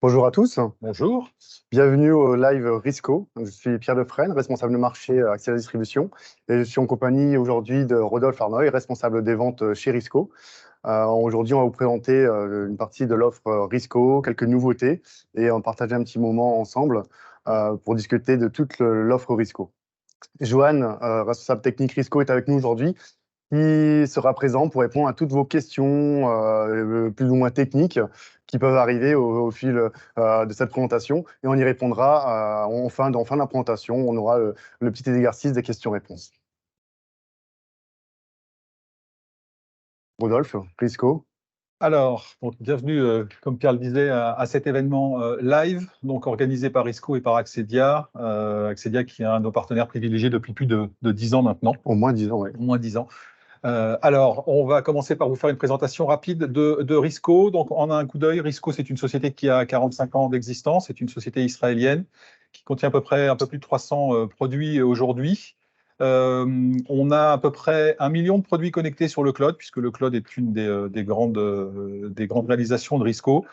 Bonjour à tous, Bonjour. bienvenue au live Risco. Je suis Pierre Defresne, responsable de marché Axel Distribution, et je suis en compagnie aujourd'hui de Rodolphe Arnoy, responsable des ventes chez Risco. Aujourd'hui, on va vous présenter une partie de l'offre Risco, quelques nouveautés, et on partager un petit moment ensemble pour discuter de toute l'offre Risco. Joanne, responsable technique Risco, est avec nous aujourd'hui, qui sera présent pour répondre à toutes vos questions plus ou moins techniques qui peuvent arriver au fil de cette présentation. Et on y répondra en fin de la présentation. On aura le petit exercice des questions-réponses. Rodolphe, Risco. Alors, bienvenue, comme Pierre le disait, à cet événement live, donc organisé par Risco et par Axedia. Axedia qui est un de nos partenaires privilégiés depuis plus de 10 ans maintenant. Au moins 10 ans, oui. Au moins 10 ans. Alors, on va commencer par vous faire une présentation rapide de Risco. Donc, on a un coup d'œil. Risco, c'est une société qui a 45 ans d'existence. C'est une société israélienne qui contient à peu près un peu plus de 300 produits aujourd'hui. On a à peu près 1 million de produits connectés sur le cloud, puisque le cloud est une des grandes réalisations de Risco.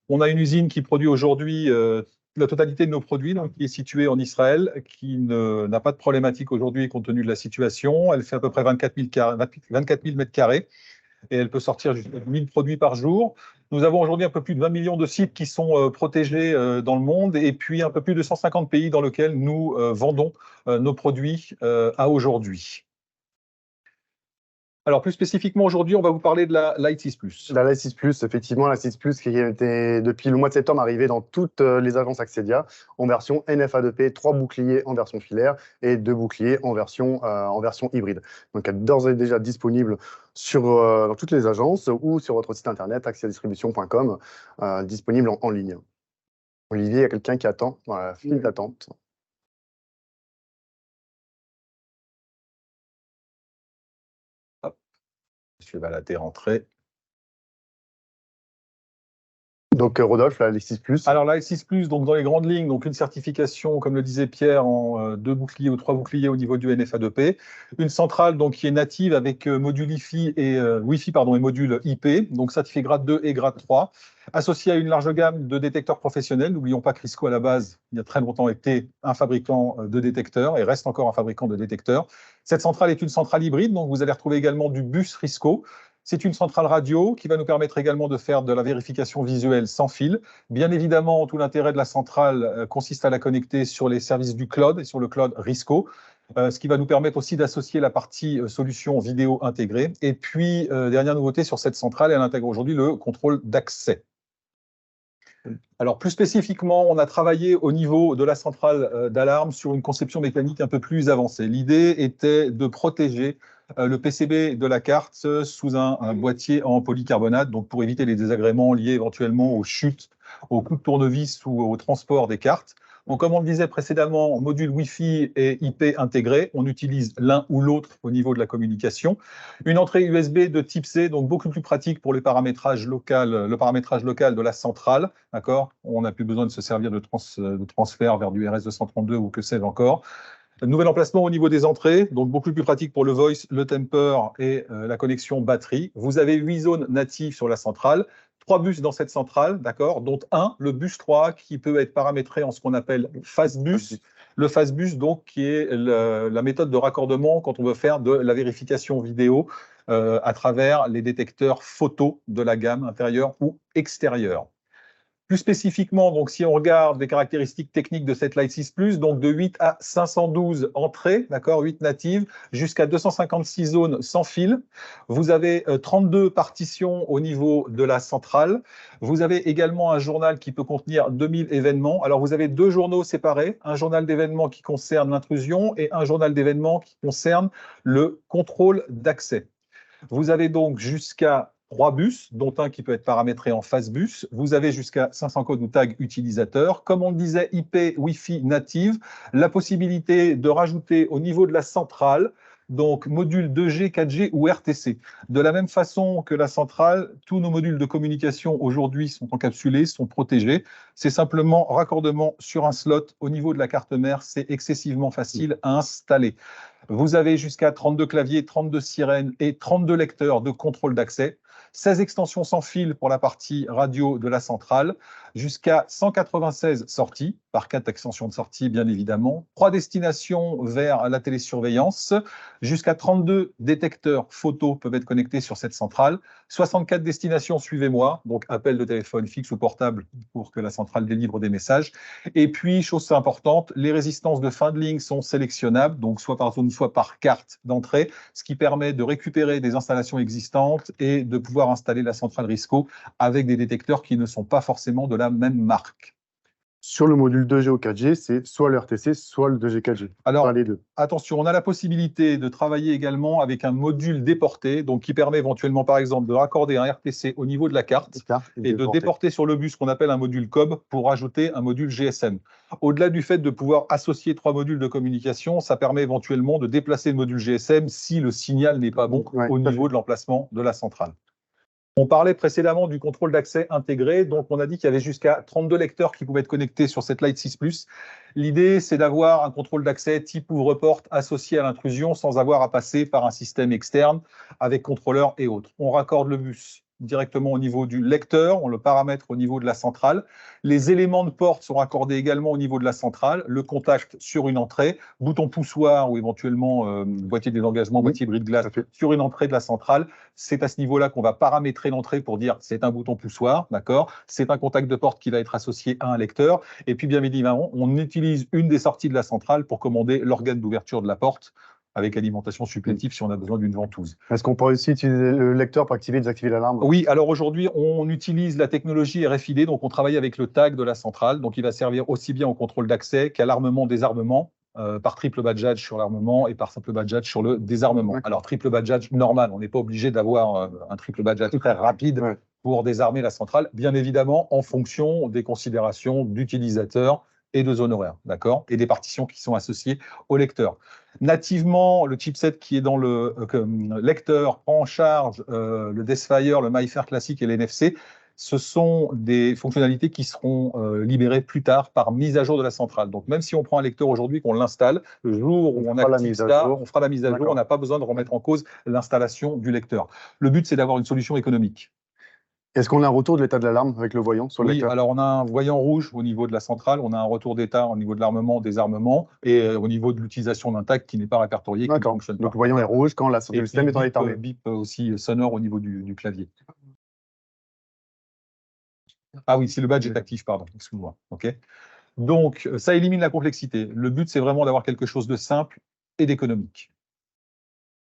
On a une usine qui produit aujourd'hui la totalité de nos produits, donc qui est située en Israël, qui n'a pas de problématique aujourd'hui compte tenu de la situation. Elle fait à peu près 24 000 mètres carrés et elle peut sortir jusqu'à 1000 produits par jour. Nous avons aujourd'hui un peu plus de 20 millions de sites qui sont protégés dans le monde et puis un peu plus de 150 pays dans lesquels nous vendons nos produits à aujourd'hui. Alors, plus spécifiquement, aujourd'hui, on va vous parler de la Light 6+. La Light 6+, effectivement, la 6+, qui était depuis le mois de septembre arrivée dans toutes les agences Axedia en version NFA2P, 3 boucliers en version filaire et 2 boucliers en version hybride. Donc, elle est d'ores et déjà disponible dans toutes les agences ou sur votre site internet axeldistribution.com, disponible en ligne. Olivier, il y a quelqu'un qui attend dans la file d'attente. Monsieur Valaté rentré. Donc, Rodolphe, la Light 6+. Alors, la Light 6+, donc dans les grandes lignes, donc une certification, comme le disait Pierre, en 2 boucliers ou 3 boucliers au niveau du NFA2P. Une centrale donc, qui est native avec module Wi-Fi et module IP, donc certifié grade 2 et grade 3, associé à une large gamme de détecteurs professionnels. N'oublions pas que Risco, à la base, il y a très longtemps, était un fabricant de détecteurs et reste encore un fabricant de détecteurs. Cette centrale est une centrale hybride, donc vous allez retrouver également du bus Risco. C'est une centrale radio qui va nous permettre également de faire de la vérification visuelle sans fil. Bien évidemment, tout l'intérêt de la centrale consiste à la connecter sur les services du cloud et sur le cloud Risco, ce qui va nous permettre aussi d'associer la partie solution vidéo intégrée. Et puis, dernière nouveauté sur cette centrale, elle intègre aujourd'hui le contrôle d'accès. Alors, plus spécifiquement, on a travaillé au niveau de la centrale d'alarme sur une conception mécanique un peu plus avancée. L'idée était de protéger le PCB de la carte sous un boîtier en polycarbonate, donc pour éviter les désagréments liés éventuellement aux chutes, aux coups de tournevis ou au transport des cartes. Donc, comme on le disait précédemment, module Wi-Fi et IP intégrés, on utilise l'un ou l'autre au niveau de la communication. Une entrée USB de type C, donc beaucoup plus pratique pour le paramétrage local de la centrale. D'accord ? On n'a plus besoin de se servir de transfert vers du RS-232 ou que sais-je encore. Nouvel emplacement au niveau des entrées, donc beaucoup plus pratique pour le voice, le temper et la connexion batterie. Vous avez 8 zones natives sur la centrale, 3 bus dans cette centrale, d'accord, dont un, le bus 3, qui peut être paramétré en ce qu'on appelle fastbus. Le fastbus, donc, qui est la méthode de raccordement quand on veut faire de la vérification vidéo à travers les détecteurs photo de la gamme intérieure ou extérieure. Plus spécifiquement, donc, si on regarde les caractéristiques techniques de cette Light 6+, donc de 8 à 512 entrées, d'accord, 8 natives, jusqu'à 256 zones sans fil. Vous avez 32 partitions au niveau de la centrale. Vous avez également un journal qui peut contenir 2000 événements. Alors, vous avez 2 journaux séparés, un journal d'événements qui concerne l'intrusion et un journal d'événements qui concerne le contrôle d'accès. Vous avez donc jusqu'à 3 bus, dont un qui peut être paramétré en fastbus. Vous avez jusqu'à 500 codes ou tags utilisateurs. Comme on le disait, IP Wi-Fi native, la possibilité de rajouter au niveau de la centrale, donc module 2G, 4G ou RTC. De la même façon que la centrale, tous nos modules de communication aujourd'hui sont encapsulés, sont protégés. C'est simplement raccordement sur un slot au niveau de la carte mère. C'est excessivement facile à installer. Vous avez jusqu'à 32 claviers, 32 sirènes et 32 lecteurs de contrôle d'accès. 16 extensions sans fil pour la partie radio de la centrale, jusqu'à 196 sorties, par 4 extensions de sortie bien évidemment, 3 destinations vers la télésurveillance, jusqu'à 32 détecteurs photos peuvent être connectés sur cette centrale, 64 destinations, suivez-moi, donc appel de téléphone fixe ou portable pour que la centrale délivre des messages. Et puis, chose importante, les résistances de fin de ligne sont sélectionnables, donc soit par zone, soit par carte d'entrée, ce qui permet de récupérer des installations existantes et de pouvoir installer la centrale Risco avec des détecteurs qui ne sont pas forcément de la même marque. Sur le module 2G au 4G, c'est soit le RTC, soit le 2G 4G. Alors, pas les deux. Attention, on a la possibilité de travailler également avec un module déporté, donc qui permet éventuellement, par exemple, de raccorder un RTC au niveau de la carte et de déporter sur le bus ce qu'on appelle un module COB pour ajouter un module GSM. Au-delà du fait de pouvoir associer 3 modules de communication, ça permet éventuellement de déplacer le module GSM si le signal n'est pas bon au niveau de l'emplacement de la centrale. On parlait précédemment du contrôle d'accès intégré, donc on a dit qu'il y avait jusqu'à 32 lecteurs qui pouvaient être connectés sur cette Light 6+. L'idée, c'est d'avoir un contrôle d'accès type ouvre-porte associé à l'intrusion sans avoir à passer par un système externe avec contrôleur et autres. On raccorde le bus directement au niveau du lecteur, on le paramètre au niveau de la centrale. Les éléments de porte sont raccordés également au niveau de la centrale, le contact sur une entrée, bouton poussoir ou éventuellement boîtier de désengagement, boîtier brise-glace sur une entrée de la centrale. C'est à ce niveau-là qu'on va paramétrer l'entrée pour dire c'est un bouton poussoir, d'accord. C'est un contact de porte qui va être associé à un lecteur. Et puis bien évidemment, on utilise une des sorties de la centrale pour commander l'organe d'ouverture de la porte, avec alimentation supplétive si on a besoin d'une ventouse. Est-ce qu'on peut aussi utiliser le lecteur pour activer et désactiver l'alarme? Oui, alors aujourd'hui, on utilise la technologie RFID, donc on travaille avec le tag de la centrale, donc il va servir aussi bien au contrôle d'accès qu'à l'armement-désarmement, par triple badgeage sur l'armement et par simple badgeage sur le désarmement. Alors triple badgeage normal, on n'est pas obligé d'avoir un triple badgeage très rapide pour désarmer la centrale, bien évidemment en fonction des considérations d'utilisateurs et de zones horaires, d'accord, et des partitions qui sont associées au lecteur. Nativement, le chipset qui est dans le lecteur prend en charge le Deathfire, le MyFair classique et l'NFC. Ce sont des fonctionnalités qui seront libérées plus tard par mise à jour de la centrale. Donc, même si on prend un lecteur aujourd'hui, qu'on l'installe, le jour où on active ça, on fera la mise à jour. On n'a pas besoin de remettre en cause l'installation du lecteur. Le but, c'est d'avoir une solution économique. Est-ce qu'on a un retour de l'état de l'alarme avec le voyant sur le lecteur? Oui, alors on a un voyant rouge au niveau de la centrale, on a un retour d'état au niveau de l'armement, désarmement, et au niveau de l'utilisation d'un tag qui n'est pas répertorié, qui ne fonctionne pas. Donc le voyant est rouge quand le système est en état. Bip aussi sonore au niveau du clavier. Ah oui, si le badge est actif, pardon, excuse-moi. Okay. Donc ça élimine la complexité. Le but, c'est vraiment d'avoir quelque chose de simple et d'économique.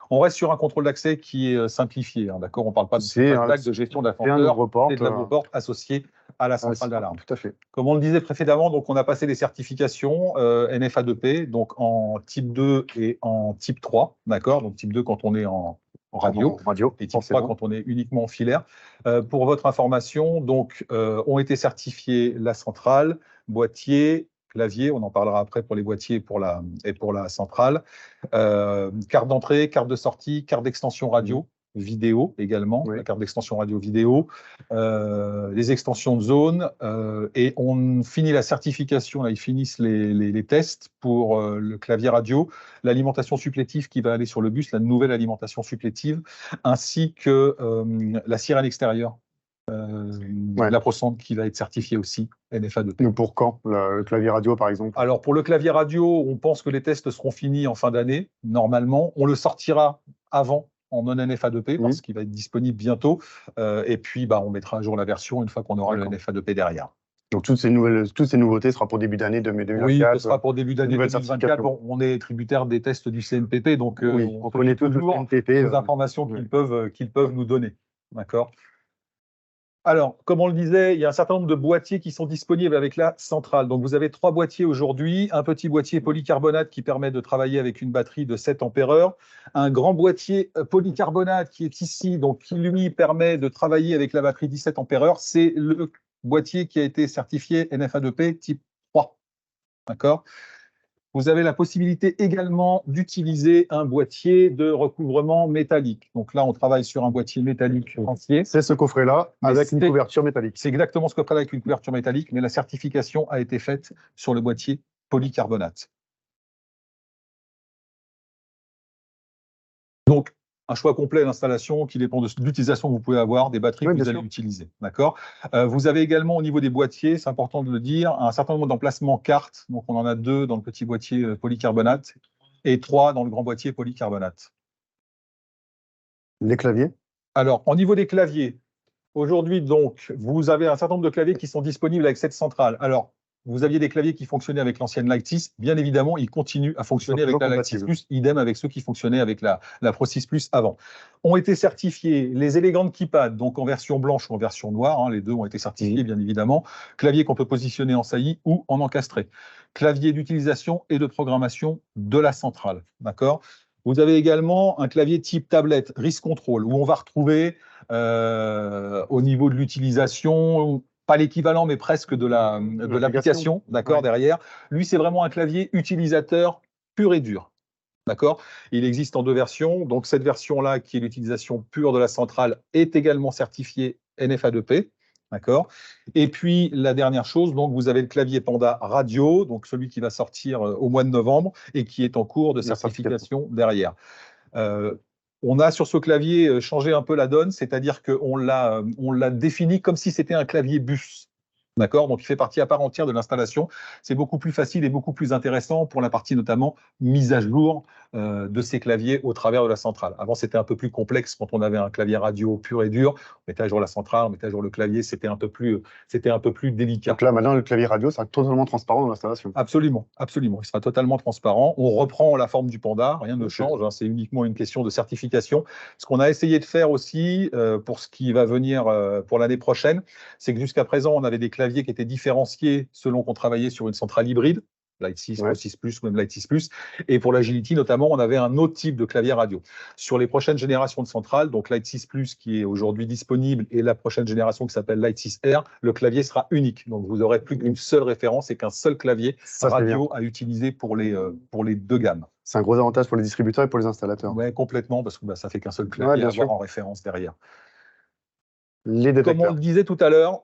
On reste sur un contrôle d'accès qui est simplifié, hein, d'accord. On ne parle pas de gestion d'ascenseur, c'est de la porte associée à la centrale d'alarme. Tout à fait. Comme on le disait précédemment, donc on a passé les certifications NFA2P, donc en type 2 et en type 3, d'accord. Donc type 2 quand on est en radio, et type 3 quand on est uniquement en filaire. Pour votre information, donc ont été certifiés la centrale, boîtier, clavier, on en parlera après pour les boîtiers et pour la centrale, carte d'entrée, carte de sortie, carte d'extension radio, vidéo également, la carte d'extension radio vidéo, les extensions de zone, et on finit la certification, là ils finissent les tests pour le clavier radio, l'alimentation supplétive qui va aller sur le bus, la nouvelle alimentation supplétive, ainsi que la sirène extérieure. La ProSound qui va être certifiée aussi, NFA2P. Pour quand, le clavier radio par exemple? Alors pour le clavier radio, on pense que les tests seront finis en fin d'année, normalement. On le sortira avant en non-NFA2P parce qu'il va être disponible bientôt. Et puis on mettra à jour la version une fois qu'on aura le NFA2P derrière. Donc toutes ces nouveautés seront pour début d'année 2024. Oui, ce sera pour début d'année 2024. Bon, on est tributaire des tests du CNPP, donc on connaît toujours les informations qu'ils peuvent nous donner. D'accord. Alors, comme on le disait, il y a un certain nombre de boîtiers qui sont disponibles avec la centrale. Donc, vous avez 3 boîtiers aujourd'hui. Un petit boîtier polycarbonate qui permet de travailler avec une batterie de 7 ampères-heure. Un grand boîtier polycarbonate qui est ici, donc qui lui permet de travailler avec la batterie 17 ampères-heure. C'est le boîtier qui a été certifié NFA2P type 3. D'accord ? Vous avez la possibilité également d'utiliser un boîtier de recouvrement métallique. Donc là, on travaille sur un boîtier métallique entier. C'est ce coffret-là avec une couverture métallique. C'est exactement ce coffret-là avec une couverture métallique, mais la certification a été faite sur le boîtier polycarbonate. Donc, un choix complet d'installation qui dépend de l'utilisation que vous pouvez avoir, des batteries que vous allez utiliser. D'accord. Vous avez également au niveau des boîtiers, c'est important de le dire, un certain nombre d'emplacements cartes. Donc on en a 2 dans le petit boîtier polycarbonate et 3 dans le grand boîtier polycarbonate. Les claviers? Alors, au niveau des claviers, aujourd'hui, donc, vous avez un certain nombre de claviers qui sont disponibles avec cette centrale. Alors, vous aviez des claviers qui fonctionnaient avec l'ancienne Light 6. Bien évidemment, ils continuent à fonctionner avec la Light 6 Plus, idem avec ceux qui fonctionnaient avec la Pro 6 Plus avant. Ont été certifiés les Elegant Keypad, donc en version blanche ou en version noire. Hein, les deux ont été certifiés, bien évidemment. Clavier qu'on peut positionner en saillie ou en encastré. Clavier d'utilisation et de programmation de la centrale. D'accord. Vous avez également un clavier type tablette, Wrist Control, où on va retrouver au niveau de l'utilisation, pas l'équivalent, mais presque de l'application, d'accord, derrière. Lui, c'est vraiment un clavier utilisateur pur et dur. D'accord. Il existe en 2 versions. Donc, cette version-là, qui est l'utilisation pure de la centrale, est également certifiée NFA2P. D'accord. Et puis, la dernière chose, donc, vous avez le clavier Panda Radio, donc celui qui va sortir au mois de novembre et qui est en cours de certification derrière. On a sur ce clavier changé un peu la donne, c'est-à-dire qu'on l'a défini comme si c'était un clavier bus. D'accord. Donc, il fait partie à part entière de l'installation. C'est beaucoup plus facile et beaucoup plus intéressant pour la partie notamment mise à jour de ces claviers au travers de la centrale. Avant, c'était un peu plus complexe quand on avait un clavier radio pur et dur. On mettait à jour la centrale, on mettait à jour le clavier. C'était un peu plus délicat. Donc là, maintenant, le clavier radio sera totalement transparent dans l'installation. Absolument, absolument. Il sera totalement transparent. On reprend la forme du Panda, rien ne change. Hein, c'est uniquement une question de certification. Ce qu'on a essayé de faire aussi pour ce qui va venir pour l'année prochaine, c'est que jusqu'à présent, on avait des claviers qui étaient différenciés selon qu'on travaillait sur une centrale hybride, Light 6, Pro 6 Plus ou même Light 6 Plus. Et pour l'Agility, notamment, on avait un autre type de clavier radio. Sur les prochaines générations de centrales, donc Light 6 Plus qui est aujourd'hui disponible et la prochaine génération qui s'appelle Light 6R, le clavier sera unique. Donc vous n'aurez plus qu'une seule référence et qu'un seul clavier radio à utiliser pour les 2 gammes. C'est un gros avantage pour les distributeurs et pour les installateurs. Oui, complètement, parce que ça fait qu'un seul clavier à avoir en référence derrière. Les détecteurs. Comme on le disait tout à l'heure,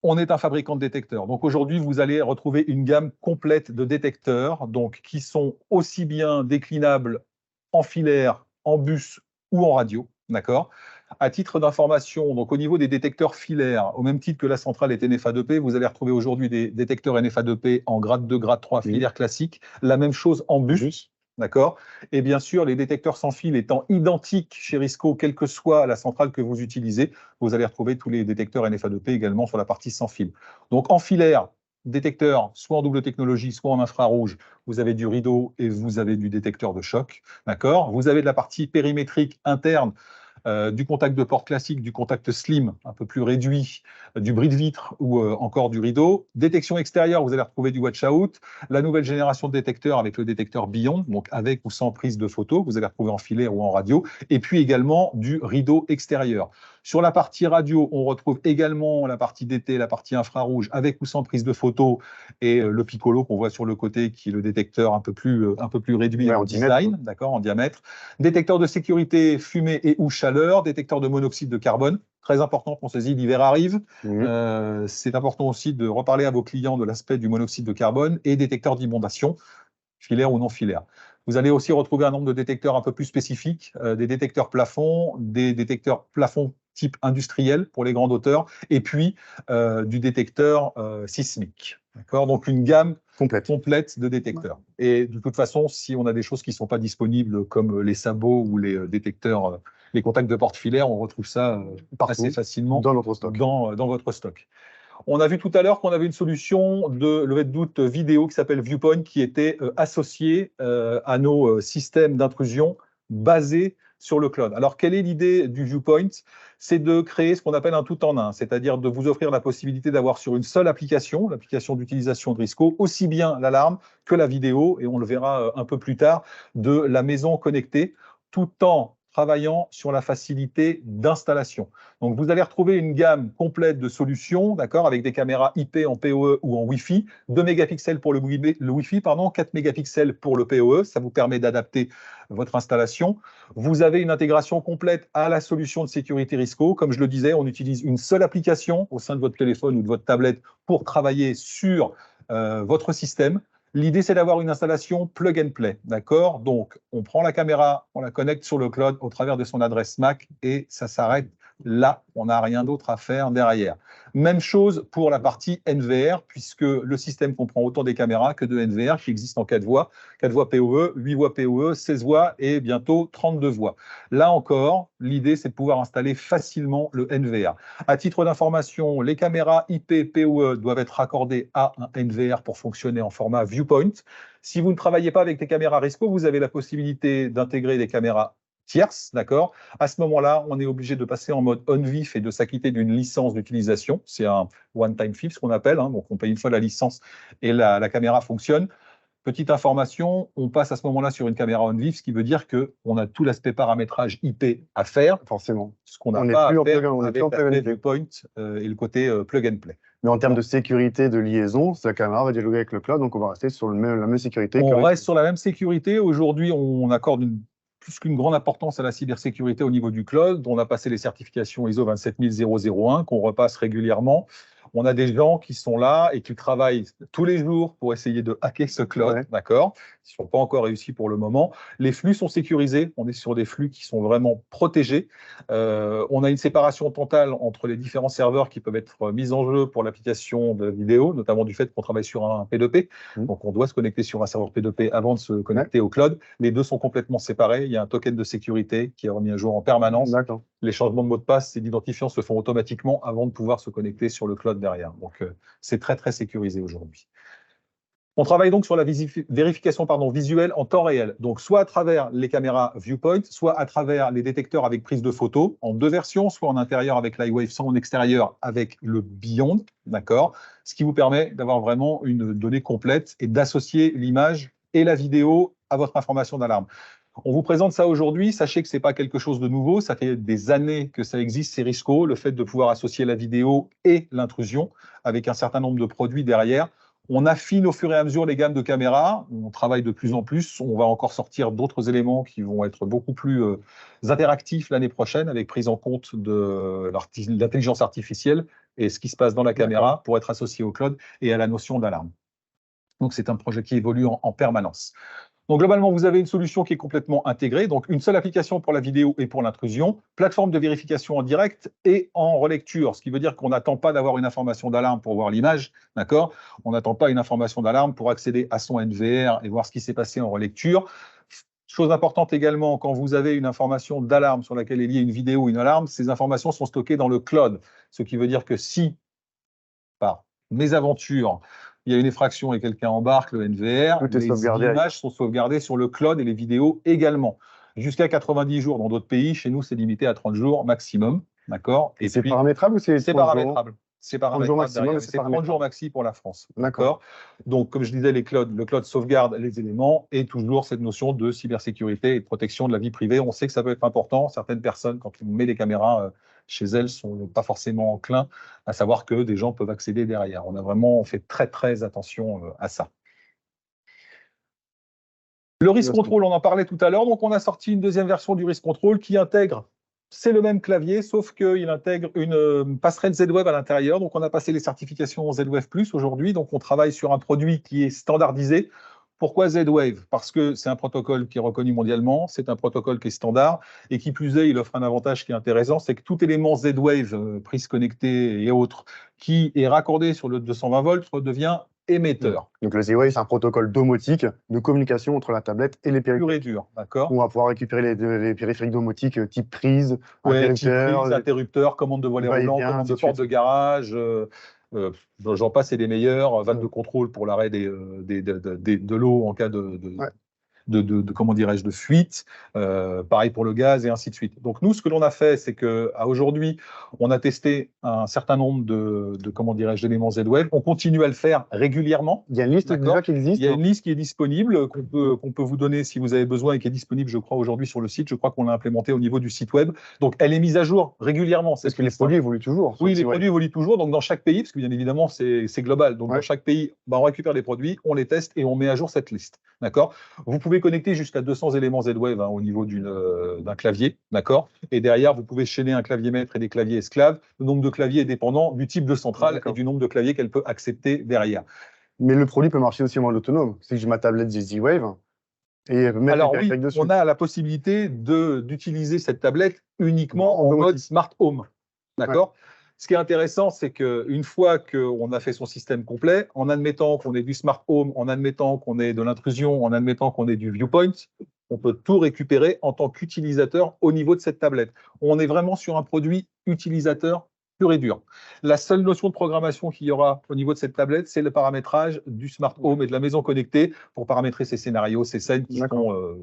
on est un fabricant de détecteurs. Donc aujourd'hui, vous allez retrouver une gamme complète de détecteurs donc, qui sont aussi bien déclinables en filaire, en bus ou en radio. D'accord. À titre d'information, donc au niveau des détecteurs filaires, au même titre que la centrale est NFA2P, vous allez retrouver aujourd'hui des détecteurs NFA2P en grade 2, grade 3, filaire classique. La même chose en bus. D'accord. Et bien sûr, les détecteurs sans fil étant identiques chez Risco, quelle que soit la centrale que vous utilisez, vous allez retrouver tous les détecteurs NFA2P également sur la partie sans fil. Donc en filaire, détecteur soit en double technologie, soit en infrarouge, vous avez du rideau et vous avez du détecteur de choc. D'accord. Vous avez de la partie périmétrique interne, du contact de porte classique, du contact slim, un peu plus réduit, du bris de vitre ou encore du rideau. Détection extérieure, vous allez retrouver du watch out. La nouvelle génération de détecteurs avec le détecteur Beyond, donc avec ou sans prise de photo, vous allez retrouver en filaire ou en radio. Et puis également du rideau extérieur. Sur la partie radio, on retrouve également la partie DT, la partie infrarouge, avec ou sans prise de photo, et le Piccolo qu'on voit sur le côté, qui est le détecteur un peu plus réduit en design, d'accord, en diamètre. Détecteur de sécurité fumée et ou chaleur, détecteur de monoxyde de carbone. Très important, pensez-y, l'hiver arrive. C'est important aussi de reparler à vos clients de l'aspect du monoxyde de carbone et détecteur d'inondation, filaire ou non filaire. Vous allez aussi retrouver un nombre de détecteurs un peu plus spécifiques, des détecteurs plafonds, des détecteurs plafonds type industriel pour les grandes hauteurs, et puis du détecteur sismique. D'accord. Donc une gamme complète de détecteurs. Et de toute façon, si on a des choses qui ne sont pas disponibles, comme les sabots ou les détecteurs, les contacts de porte filaire, on retrouve ça assez facilement dans notre stock. Dans votre stock. On a vu tout à l'heure qu'on avait une solution de levée de doute vidéo qui s'appelle Viewpoint, qui était associée à nos systèmes d'intrusion basés sur le cloud. Alors, quelle est l'idée du Viewpoint? C'est de créer ce qu'on appelle un tout en un, c'est-à-dire de vous offrir la possibilité d'avoir sur une seule application, l'application d'utilisation de Risco, aussi bien l'alarme que la vidéo, et on le verra un peu plus tard, de la maison connectée, tout en travaillant sur la facilité d'installation. Donc, vous allez retrouver une gamme complète de solutions, d'accord, avec des caméras IP en PoE ou en Wi-Fi, 2 mégapixels pour le Wi-Fi, 4 mégapixels pour le PoE, ça vous permet d'adapter votre installation. Vous avez une intégration complète à la solution de sécurité Risco. Comme je le disais, on utilise une seule application au sein de votre téléphone ou de votre tablette pour travailler sur votre système. L'idée, c'est d'avoir une installation plug and play, d'accord? Donc, on prend la caméra, on la connecte sur le cloud au travers de son adresse MAC et ça s'arrête là. On n'a rien d'autre à faire derrière. Même chose pour la partie NVR, puisque le système comprend autant des caméras que de NVR qui existent en 4 voies PoE, 8 voies PoE, 16 voies et bientôt 32 voies. Là encore, l'idée, c'est de pouvoir installer facilement le NVR. À titre d'information, les caméras IP PoE doivent être raccordées à un NVR pour fonctionner en format Viewpoint. Si vous ne travaillez pas avec des caméras Risco, vous avez la possibilité d'intégrer des caméras tierces, d'accord? À ce moment-là, on est obligé de passer en mode on-vif et de s'acquitter d'une licence d'utilisation. C'est un one-time fee, ce qu'on appelle, hein. Donc, on paye une fois la licence et la caméra fonctionne. Petite information, on passe à ce moment-là sur une caméra on-vif, ce qui veut dire qu'on a tout l'aspect paramétrage IP à faire, Forcément. ce qu'on n'a pas à faire avec l'aspect Viewpoint et le côté plug and play. Mais en termes de sécurité de liaison, la caméra va dialoguer avec le cloud, donc on va rester sur la même sécurité. On reste sur la même sécurité. Aujourd'hui, on accorde plus qu'une grande importance à la cybersécurité au niveau du cloud. On a passé les certifications ISO 27001 qu'on repasse régulièrement. On a des gens qui sont là et qui travaillent tous les jours pour essayer de hacker ce cloud, d'accord? Ils ne sont pas encore réussis pour le moment. Les flux sont sécurisés. On est sur des flux qui sont vraiment protégés. On a une séparation totale entre les différents serveurs qui peuvent être mis en jeu pour l'application de vidéo, notamment du fait qu'on travaille sur un P2P. Donc, on doit se connecter sur un serveur P2P avant de se connecter au cloud. Les deux sont complètement séparés. Il y a un token de sécurité qui est remis à jour en permanence. Les changements de mot de passe et d'identifiant se font automatiquement avant de pouvoir se connecter sur le cloud derrière. Donc, c'est très, très sécurisé aujourd'hui. On travaille donc sur la vérification visuelle en temps réel. Donc, soit à travers les caméras Viewpoint, soit à travers les détecteurs avec prise de photo en deux versions, soit en intérieur avec l'iWave, soit en extérieur avec le Beyond, d'accord? Ce qui vous permet d'avoir vraiment une donnée complète et d'associer l'image et la vidéo à votre information d'alarme. On vous présente ça aujourd'hui, sachez que ce n'est pas quelque chose de nouveau, ça fait des années que ça existe, c'est Risco, le fait de pouvoir associer la vidéo et l'intrusion avec un certain nombre de produits derrière. On affine au fur et à mesure les gammes de caméras, on travaille de plus en plus, on va encore sortir d'autres éléments qui vont être beaucoup plus interactifs l'année prochaine avec prise en compte de l'intelligence artificielle et ce qui se passe dans la caméra pour être associé au cloud et à la notion d'alarme. Donc c'est un projet qui évolue en permanence. Donc, globalement, vous avez une solution qui est complètement intégrée. Donc, une seule application pour la vidéo et pour l'intrusion, plateforme de vérification en direct et en relecture, ce qui veut dire qu'on n'attend pas d'avoir une information d'alarme pour voir l'image, d'accord? On n'attend pas une information d'alarme pour accéder à son NVR et voir ce qui s'est passé en relecture. Chose importante également, quand vous avez une information d'alarme sur laquelle est liée une vidéo ou une alarme, ces informations sont stockées dans le cloud, ce qui veut dire que si, par mésaventure, il y a une effraction et quelqu'un embarque le NVR, les images sont sauvegardées sur le cloud et les vidéos également. Jusqu'à 90 jours dans d'autres pays, chez nous, c'est limité à 30 jours maximum. D'accord? Et c'est paramétrable ou c'est paramétrable? C'est paramétrable. C'est 30 jours maxi pour la France. D'accord. Donc, comme je disais, le cloud sauvegarde les éléments et toujours cette notion de cybersécurité et de protection de la vie privée. On sait que ça peut être important. Certaines personnes, quand on met des caméras chez elles, ne sont pas forcément enclins à savoir que des gens peuvent accéder derrière. On a vraiment fait très, très attention à ça. Le Risk Control, on en parlait tout à l'heure. Donc, on a sorti une deuxième version du Risk Control qui intègre, c'est le même clavier, sauf qu'il intègre une passerelle Z-Wave à l'intérieur. Donc, on a passé les certifications Z-Wave Plus aujourd'hui. Donc, on travaille sur un produit qui est standardisé. Pourquoi Z-Wave? Parce que c'est un protocole qui est reconnu mondialement, c'est un protocole qui est standard, et qui plus est, il offre un avantage qui est intéressant, c'est que tout élément Z-Wave, prise connectée et autres, qui est raccordé sur le 220 volts, devient émetteur. Donc le Z-Wave, c'est un protocole domotique de communication entre la tablette et les périphériques. Pur et dur, d'accord. On va pouvoir récupérer les périphériques domotiques type prise, interrupteur, commande de volet roulant, commande de porte de garage, j'en passe, c'est les meilleurs, vanne de contrôle pour l'arrêt de l'eau en cas comment dirais-je, de fuite, pareil pour le gaz et ainsi de suite. Donc nous, ce que l'on a fait, c'est qu'à aujourd'hui, on a testé un certain nombre comment dirais-je, d'éléments Z-Wave. On continue à le faire régulièrement. Il y a une liste déjà qui existe. Il y a une liste qui est disponible, qu'on peut vous donner si vous avez besoin et qui est disponible, je crois, aujourd'hui sur le site. Je crois qu'on l'a implémenté au niveau du site web. Donc elle est mise à jour régulièrement. Parce que les produits évoluent toujours. Oui, les produits évoluent toujours. Donc dans chaque pays, parce que bien évidemment, c'est global. Donc dans chaque pays, on récupère les produits, on les teste et on met à jour cette liste. D'accord? Vous pouvez connecter jusqu'à 200 éléments Z-Wave au niveau d'un clavier, d'accord? Et derrière, vous pouvez chaîner un clavier maître et des claviers esclaves. Le nombre de claviers est dépendant du type de centrale et du nombre de claviers qu'elle peut accepter derrière. Mais le produit peut marcher aussi en mode autonome. C'est que j'ai ma tablette Z-Wave et mettre Alors les oui, périphériques dessus. on a la possibilité d'utiliser cette tablette uniquement en mode Smart Home. D'accord? Ce qui est intéressant, c'est qu'une fois qu'on a fait son système complet, en admettant qu'on ait du Smart Home, en admettant qu'on ait de l'intrusion, en admettant qu'on ait du viewpoint, on peut tout récupérer en tant qu'utilisateur au niveau de cette tablette. On est vraiment sur un produit utilisateur pur et dur. La seule notion de programmation qu'il y aura au niveau de cette tablette, c'est le paramétrage du Smart Home et de la maison connectée pour paramétrer ces scénarios, ces scènes qui sont...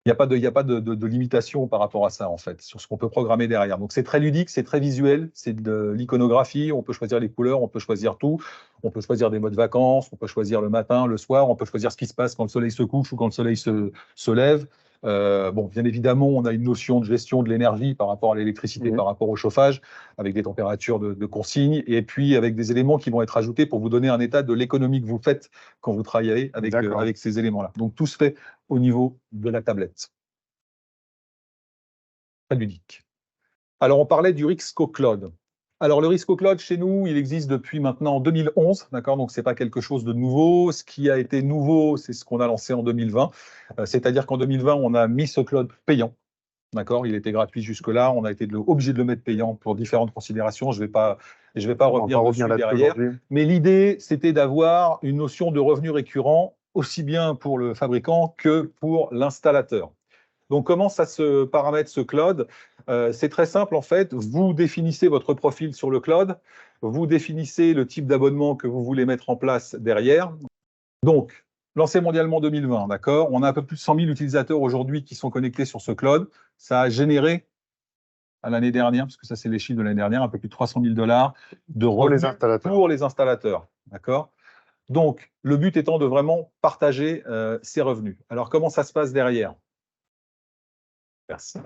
Il n'y a pas de limitation par rapport à ça, en fait, sur ce qu'on peut programmer derrière. Donc, c'est très ludique, c'est très visuel, c'est de l'iconographie, on peut choisir les couleurs, on peut choisir tout, on peut choisir des modes vacances, on peut choisir le matin, le soir, on peut choisir ce qui se passe quand le soleil se couche ou quand le soleil se lève. Bon, bien évidemment, on a une notion de gestion de l'énergie par rapport à l'électricité, par rapport au chauffage, avec des températures de consigne, et puis avec des éléments qui vont être ajoutés pour vous donner un état de l'économie que vous faites quand vous travaillez avec ces éléments-là. Donc, tout se fait au niveau de la tablette. Très ludique. Alors, on parlait du Risco Cloud. Alors, le Risco Cloud, chez nous, il existe depuis maintenant 2011, d'accord? Donc, ce n'est pas quelque chose de nouveau. Ce qui a été nouveau, c'est ce qu'on a lancé en 2020. C'est-à-dire qu'en 2020, on a mis ce cloud payant, d'accord? Il était gratuit jusque-là. On a été obligé de le mettre payant pour différentes considérations. Je vais pas revenir dessus derrière. Mais l'idée, c'était d'avoir une notion de revenu récurrent, aussi bien pour le fabricant que pour l'installateur. Donc, comment ça se paramètre ce cloud? C'est très simple, en fait. Vous définissez votre profil sur le cloud, vous définissez le type d'abonnement que vous voulez mettre en place derrière. Donc, lancé mondialement 2020, d'accord? On a un peu plus de 100 000 utilisateurs aujourd'hui qui sont connectés sur ce cloud. Ça a généré, à l'année dernière, parce que ça, c'est les chiffres de l'année dernière, un peu plus de 300 000 $ de revenus pour les installateurs, d'accord? Donc, le but étant de vraiment partager ces revenus. Alors, comment ça se passe derrière? Merci.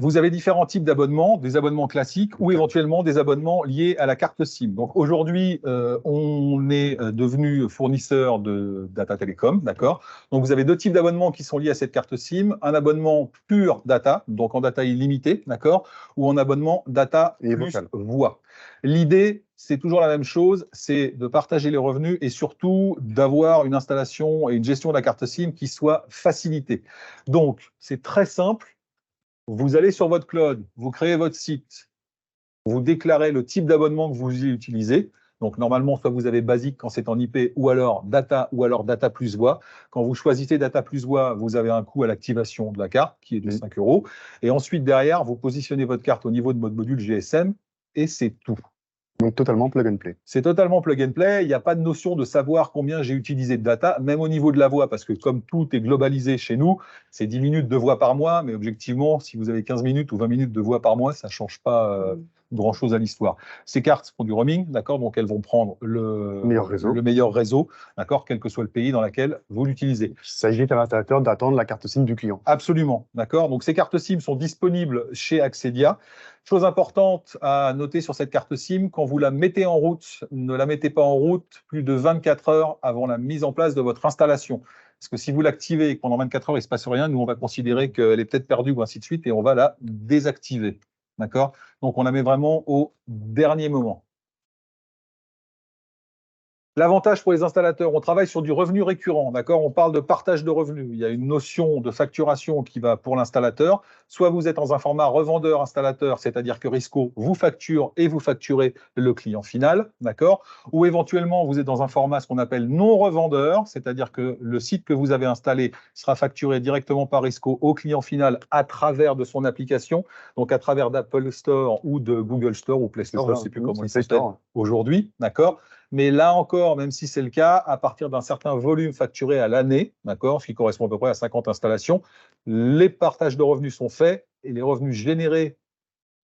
Vous avez différents types d'abonnements, des abonnements classiques ou éventuellement des abonnements liés à la carte SIM. Donc aujourd'hui, on est devenu fournisseur de data télécom, d'accord? Donc vous avez deux types d'abonnements qui sont liés à cette carte SIM, un abonnement pur data, donc en data illimitée, d'accord? Ou en abonnement data plus voix. L'idée, c'est toujours la même chose, c'est de partager les revenus et surtout d'avoir une installation et une gestion de la carte SIM qui soit facilitée. Donc, c'est très simple. Vous allez sur votre cloud, vous créez votre site, vous déclarez le type d'abonnement que vous utilisez. Donc, normalement, soit vous avez basique quand c'est en IP, ou alors data plus voix. Quand vous choisissez data plus voix, vous avez un coût à l'activation de la carte qui est de 5 €. Et ensuite, derrière, vous positionnez votre carte au niveau de votre module GSM et c'est tout. Donc, totalement plug and play. C'est totalement plug and play. Il n'y a pas de notion de savoir combien j'ai utilisé de data, même au niveau de la voix, parce que comme tout est globalisé chez nous, c'est 10 minutes de voix par mois, mais objectivement, si vous avez 15 minutes ou 20 minutes de voix par mois, ça ne change pas grand-chose à l'histoire. Ces cartes font du roaming, d'accord, donc elles vont prendre le meilleur réseau, d'accord, quel que soit le pays dans lequel vous l'utilisez. Il s'agit à l'installateur d'attendre la carte SIM du client. Absolument, d'accord. Donc ces cartes SIM sont disponibles chez Axedia. Chose importante à noter sur cette carte SIM, quand vous la mettez en route, ne la mettez pas en route plus de 24 heures avant la mise en place de votre installation. Parce que si vous l'activez et que pendant 24 heures, il ne se passe rien, nous, on va considérer qu'elle est peut-être perdue ou ainsi de suite et on va la désactiver. D'accord? Donc, on la met vraiment au dernier moment. L'avantage pour les installateurs, on travaille sur du revenu récurrent, d'accord? On parle de partage de revenus. Il y a une notion de facturation qui va pour l'installateur. Soit vous êtes dans un format revendeur-installateur, c'est-à-dire que Risco vous facture et vous facturez le client final, d'accord? Ou éventuellement, vous êtes dans un format ce qu'on appelle non-revendeur, c'est-à-dire que le site que vous avez installé sera facturé directement par Risco au client final à travers de son application, donc à travers d'Apple Store ou de Google Store ou Play Store, je ne sais plus comment il s'appelle aujourd'hui, d'accord? Mais là encore, même si c'est le cas, à partir d'un certain volume facturé à l'année, d'accord, ce qui correspond à peu près à 50 installations, les partages de revenus sont faits et les revenus générés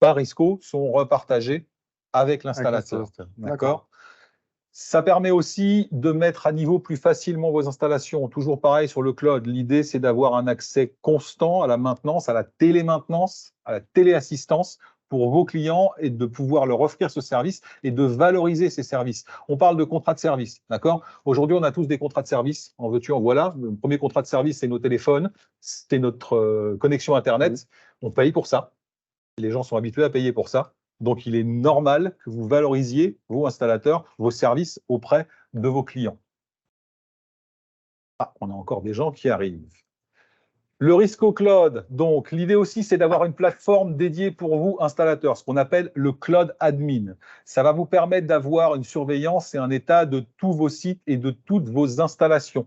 par Risco sont repartagés avec l'installateur. D'accord. Ça permet aussi de mettre à niveau plus facilement vos installations. Toujours pareil sur le cloud. L'idée, c'est d'avoir un accès constant à la maintenance, à la télémaintenance, à la téléassistance pour vos clients et de pouvoir leur offrir ce service et de valoriser ces services. On parle de contrat de service, d'accord? Aujourd'hui, on a tous des contrats de service, en veux-tu, en voilà. Le premier contrat de service, c'est nos téléphones, c'est notre connexion Internet. On paye pour ça. Les gens sont habitués à payer pour ça. Donc, il est normal que vous valorisiez, vous, installateurs, vos services auprès de vos clients. Ah, on a encore des gens qui arrivent. Le Risco Cloud, donc l'idée aussi, c'est d'avoir une plateforme dédiée pour vous, installateurs, ce qu'on appelle le Cloud Admin. Ça va vous permettre d'avoir une surveillance et un état de tous vos sites et de toutes vos installations,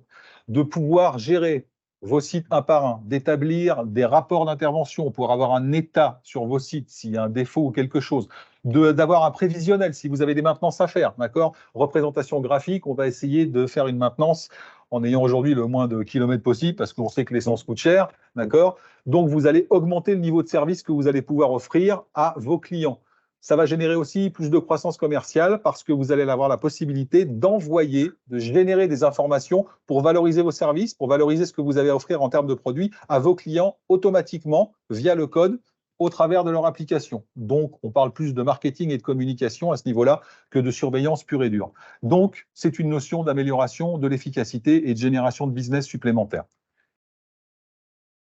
de pouvoir gérer vos sites un par un, d'établir des rapports d'intervention pour avoir un état sur vos sites s'il y a un défaut ou quelque chose, d'avoir un prévisionnel si vous avez des maintenances à faire, d'accord? Représentation graphique, on va essayer de faire une maintenance en ayant aujourd'hui le moins de kilomètres possible, parce qu'on sait que l'essence coûte cher, d'accord? Donc, vous allez augmenter le niveau de service que vous allez pouvoir offrir à vos clients. Ça va générer aussi plus de croissance commerciale parce que vous allez avoir la possibilité d'envoyer, de générer des informations pour valoriser vos services, pour valoriser ce que vous avez à offrir en termes de produits à vos clients automatiquement via le code au travers de leur application. Donc, on parle plus de marketing et de communication à ce niveau-là que de surveillance pure et dure. Donc, c'est une notion d'amélioration de l'efficacité et de génération de business supplémentaire.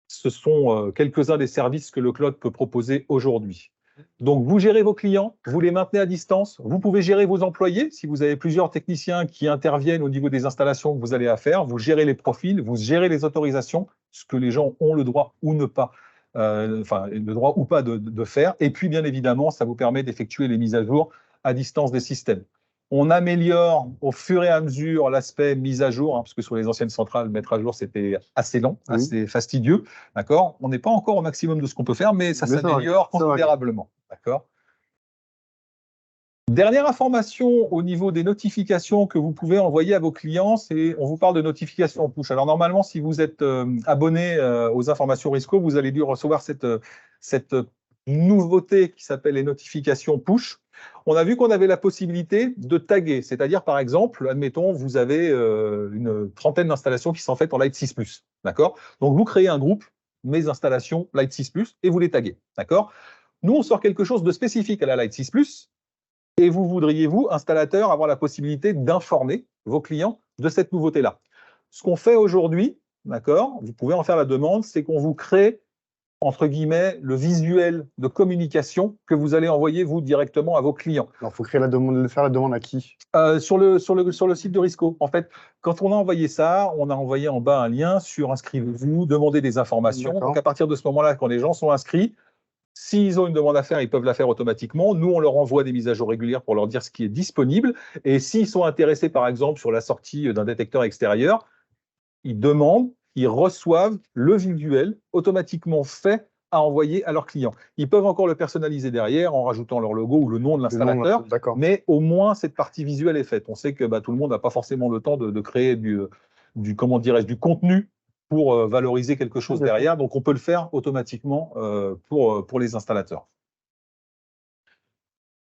Ce sont quelques-uns des services que le cloud peut proposer aujourd'hui. Donc, vous gérez vos clients, vous les maintenez à distance, vous pouvez gérer vos employés. Si vous avez plusieurs techniciens qui interviennent au niveau des installations que vous allez à faire, vous gérez les profils, vous gérez les autorisations, ce que les gens ont le droit ou ne pas le droit ou pas de faire. Et puis, bien évidemment, ça vous permet d'effectuer les mises à jour à distance des systèmes. On améliore au fur et à mesure l'aspect mise à jour, parce que sur les anciennes centrales, mettre à jour, c'était assez lent, assez fastidieux. D'accord? On n'est pas encore au maximum de ce qu'on peut faire, mais ça s'améliore considérablement. D'accord? Dernière information au niveau des notifications que vous pouvez envoyer à vos clients, c'est on vous parle de notifications push. Alors normalement, si vous êtes abonné aux informations Risco, vous allez dû recevoir cette nouveauté qui s'appelle les notifications push. On a vu qu'on avait la possibilité de taguer, c'est-à-dire par exemple, admettons, vous avez une trentaine d'installations qui sont faites en Light 6+. D'accord? Donc vous créez un groupe, mes installations Light 6+, et vous les taguez. D'accord? Nous, on sort quelque chose de spécifique à la Light 6+. Et vous voudriez, vous, installateur, avoir la possibilité d'informer vos clients de cette nouveauté-là. Ce qu'on fait aujourd'hui, d'accord, vous pouvez en faire la demande, c'est qu'on vous crée, entre guillemets, le visuel de communication que vous allez envoyer, vous, directement à vos clients. Alors, il faut créer la demande, faire la demande à qui? Sur le site de Risco. En fait, quand on a envoyé ça, on a envoyé en bas un lien sur inscrivez-vous, demandez des informations. Donc, à partir de ce moment-là, quand les gens sont inscrits, s'ils ont une demande à faire, ils peuvent la faire automatiquement. Nous, on leur envoie des mises à jour régulières pour leur dire ce qui est disponible. Et s'ils sont intéressés, par exemple, sur la sortie d'un détecteur extérieur, ils demandent, ils reçoivent le visuel automatiquement fait à envoyer à leurs clients. Ils peuvent encore le personnaliser derrière en rajoutant leur logo ou le nom de l'installateur, mais au moins cette partie visuelle est faite. On sait que tout le monde n'a pas forcément le temps de créer du contenu pour valoriser quelque chose derrière. Donc, on peut le faire automatiquement pour les installateurs.